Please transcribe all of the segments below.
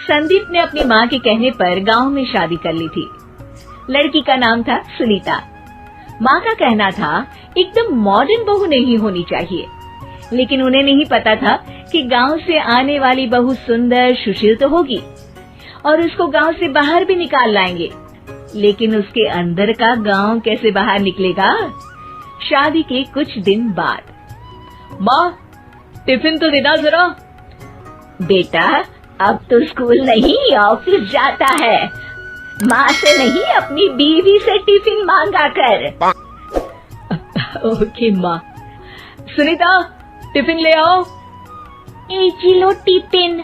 संदीप ने अपनी माँ के कहने पर गांव में शादी कर ली थी। लड़की का नाम था सुनीता। माँ का कहना था एकदम मॉडर्न बहू नहीं होनी चाहिए, लेकिन उन्हें नहीं पता था कि गांव से आने वाली बहू सुंदर सुशील तो होगी और उसको गांव से बाहर भी निकाल लाएंगे, लेकिन उसके अंदर का गांव कैसे बाहर निकलेगा। शादी के कुछ दिन बाद, माँ टिफिन तो देना जरा। बेटा अब तो स्कूल नहीं ऑफिस जाता है, माँ से नहीं अपनी बीवी से टिफिन मांगा कर। ओके माँ। सुनीता टिफिन ले आओ। 1 किलो टिफिन,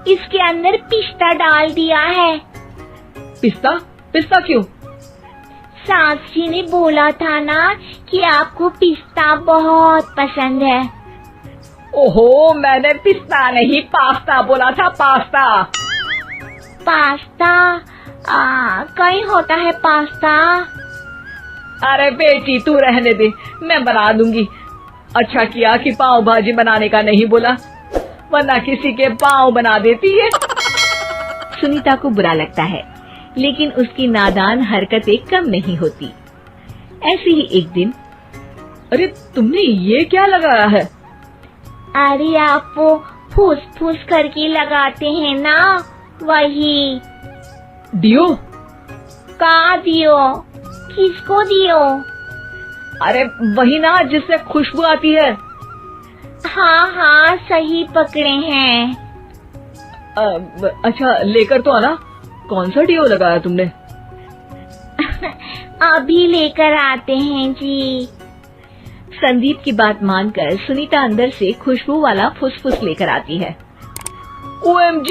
इसके अंदर पिस्ता डाल दिया है। पिस्ता? पिस्ता क्यों? सास जी ने बोला था ना कि आपको पिस्ता बहुत पसंद है। ओहो, मैंने पिस्ता नहीं पास्ता बोला था, पास्ता। पास्ता? कहीं होता है पास्ता? अरे बेटी तू रहने दे, मैं बना दूंगी। अच्छा किया कि पाव भाजी बनाने का नहीं बोला, वरना किसी के पाव बना देती है। सुनीता को बुरा लगता है, लेकिन उसकी नादान हरकतें कम नहीं होती। ऐसे ही एक दिन, अरे तुमने ये क्या लगाया है? अरे आप वो फूस फूस करके लगाते हैं ना, वही। डियो? का दियो? किसको दियो? अरे वही ना जिससे खुशबू आती है। हाँ सही पकड़े हैं। अच्छा लेकर तो आना। कौन सा डियो लगाया तुमने? अभी लेकर आते हैं जी। संदीप की बात मानकर सुनीता अंदर से खुशबू वाला फुसफुस लेकर आती है। OMG!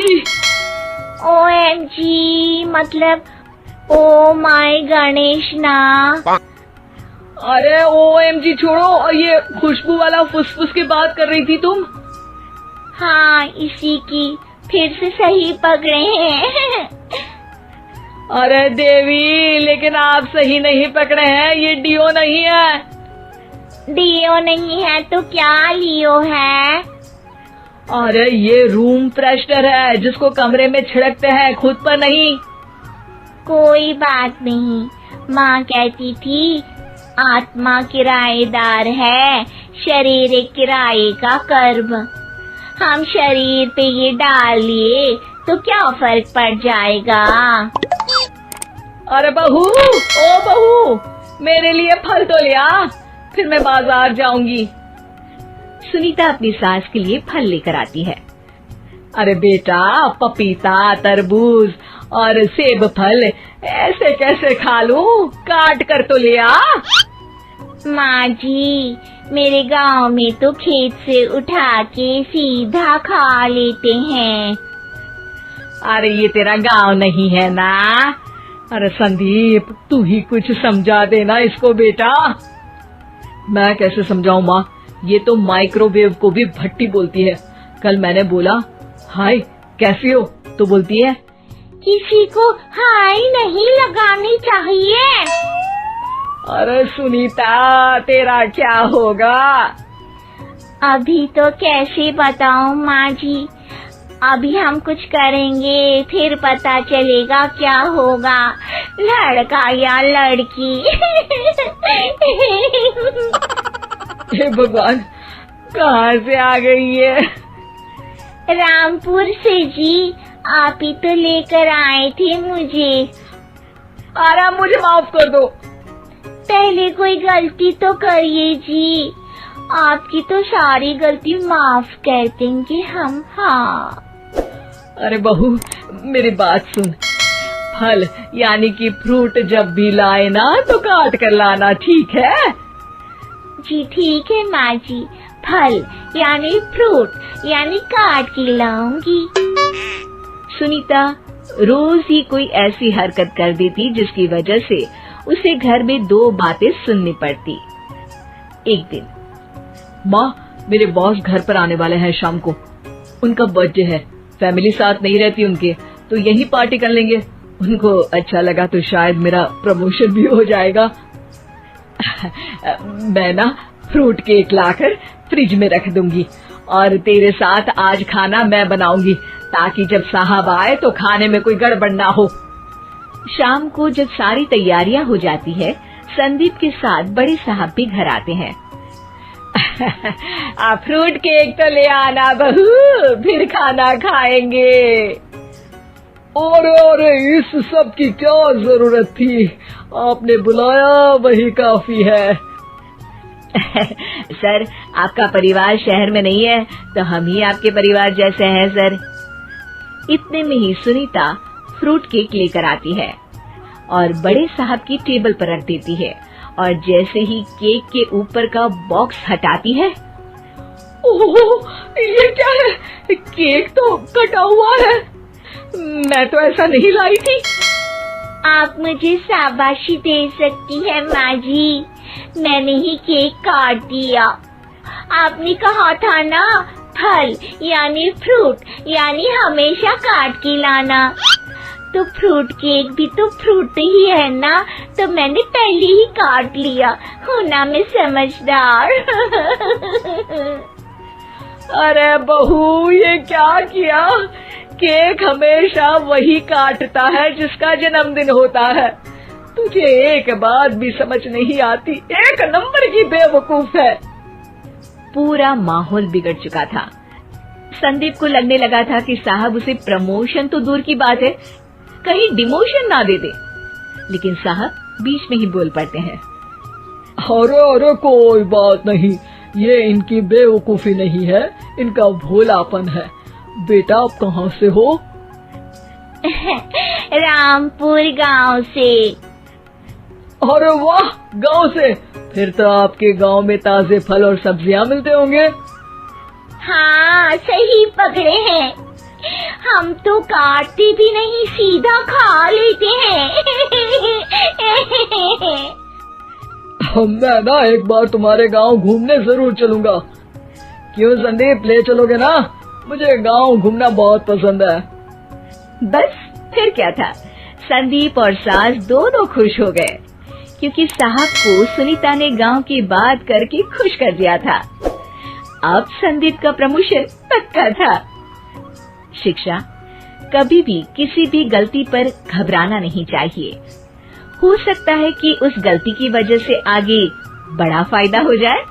OMG मतलब ओ माय गणेश ना। अरे OMG छोड़ो, और ये खुशबू वाला फुसफुस की बात कर रही थी तुम? हाँ इसी की, फिर से सही पकड़े हैं। अरे देवी, लेकिन आप सही नहीं पकड़े हैं, ये डियो नहीं है। डियो नहीं है तो क्या लियो है? अरे ये रूम फ्रेशनर है, जिसको कमरे में छिड़कते हैं, खुद पर नहीं। कोई बात नहीं, माँ कहती थी आत्मा किराएदार है, शरीर एक किराए का कर्म। हम शरीर पे ये डाल लिए तो क्या फर्क पड़ जाएगा। अरे बहू, ओ बहू, मेरे लिए फल तो ले आ, फिर मैं बाजार जाऊंगी। सुनीता अपनी सास के लिए फल लेकर आती है। अरे बेटा, पपीता, तरबूज और सेब फल ऐसे कैसे खा लूं? काट कर तो ले आ। माँ जी, मेरे गांव में तो खेत से उठा के सीधा खा लेते हैं। अरे ये तेरा गांव नहीं है ना। अरे संदीप, तू ही कुछ समझा देना इसको बेटा। मैं कैसे समझाऊं माँ, ये तो माइक्रोवेव को भी भट्टी बोलती है। कल मैंने बोला हाय कैसी हो, तो बोलती है किसी को हाय नहीं लगानी चाहिए। अरे सुनीता, तेरा क्या होगा? अभी तो कैसे बताऊं माँ जी, अभी हम कुछ करेंगे फिर पता चलेगा क्या होगा, लड़का या लड़की। हे भगवान, कहाँ से आ गई है? रामपुर से जी, आप ही तो लेकर आए थे मुझे। अरे मुझे माफ कर दो। पहले कोई गलती तो करिए जी, आपकी तो सारी गलती माफ कर देंगे हम। हाँ अरे बहू, मेरी बात सुन। फल यानी कि फ्रूट जब भी लाए ना तो काट कर लाना, ठीक है? जी ठीक है माँ जी, फल यानी फ्रूट यानी काट के लाऊंगी। सुनीता रोज ही कोई ऐसी हरकत कर देती जिसकी वजह से उसे घर में 2 बातें सुननी पड़ती। एक दिन, माँ मेरे बॉस घर पर आने वाले हैं शाम को, उनका बर्थडे है, फैमिली साथ नहीं रहती उनके, तो यही पार्टी कर लेंगे। उनको अच्छा लगा तो शायद मेरा प्रमोशन भी हो जाएगा। मैं ना फ्रूट केक लाकर फ्रिज में रख दूंगी और तेरे साथ आज खाना मैं बनाऊंगी, ताकि जब साहब आए तो खाने में कोई गड़बड़ ना हो। शाम को जब सारी तैयारियां हो जाती है, संदीप के साथ बड़े साहब भी घर आते हैं। फ्रूट केक तो ले आना बहू, फिर खाना खाएंगे। अरे इस सब की क्या जरूरत थी, आपने बुलाया वही काफी है। सर, आपका परिवार शहर में नहीं है तो हम ही आपके परिवार जैसे हैं सर। इतने में ही सुनीता फ्रूट केक लेकर आती है और बड़े साहब की टेबल पर रख देती है, और जैसे ही केक के ऊपर का बॉक्स हटाती है, ओह, ये क्या है? केक तो कटा हुआ है, मैं तो ऐसा नहीं लाई थी। आप मुझे शाबाशी दे सकती है माँ जी, मैंने ही केक काट दिया। आपने कहा था ना, फल यानी फ्रूट यानी हमेशा काट के लाना, तो फ्रूट केक भी तो फ्रूट ही है ना, तो मैंने पहले ही काट लिया। हूँ ना मैं समझदार। अरे बहू, ये क्या किया? केक हमेशा वही काटता है जिसका जन्मदिन होता है। तुझे एक बात भी समझ नहीं आती, एक नंबर की बेवकूफ है। पूरा माहौल बिगड़ चुका था। संदीप को लगने लगा था कि साहब उसे प्रमोशन तो दूर की बात है, कहीं डिमोशन ना दे दे, लेकिन साहब बीच में ही बोल पड़ते हैं। अरे कोई बात नहीं, ये इनकी बेवकूफी नहीं है, इनका भोलापन है। बेटा, आप कहाँ से हो? रामपुर गांव से। अरे वाह, गांव से? फिर तो आपके गांव में ताजे फल और सब्जियां मिलते होंगे। हाँ, सही पकड़े हैं। हम तो काटते भी नहीं, सीधा खा लेते हैं। मैं ना एक बार तुम्हारे गांव घूमने जरूर चलूंगा। क्यों संदीप, ले चलोगे ना? मुझे गांव घूमना बहुत पसंद है। बस फिर क्या था, संदीप और सास दोनों खुश हो गए, क्योंकि साहब को सुनीता ने गांव की बात करके खुश कर दिया था। अब संदीप का प्रमोशन पक्का था। शिक्षा, कभी भी किसी भी गलती पर घबराना नहीं चाहिए। हो सकता है कि उस गलती की वजह से आगे बड़ा फायदा हो जाए।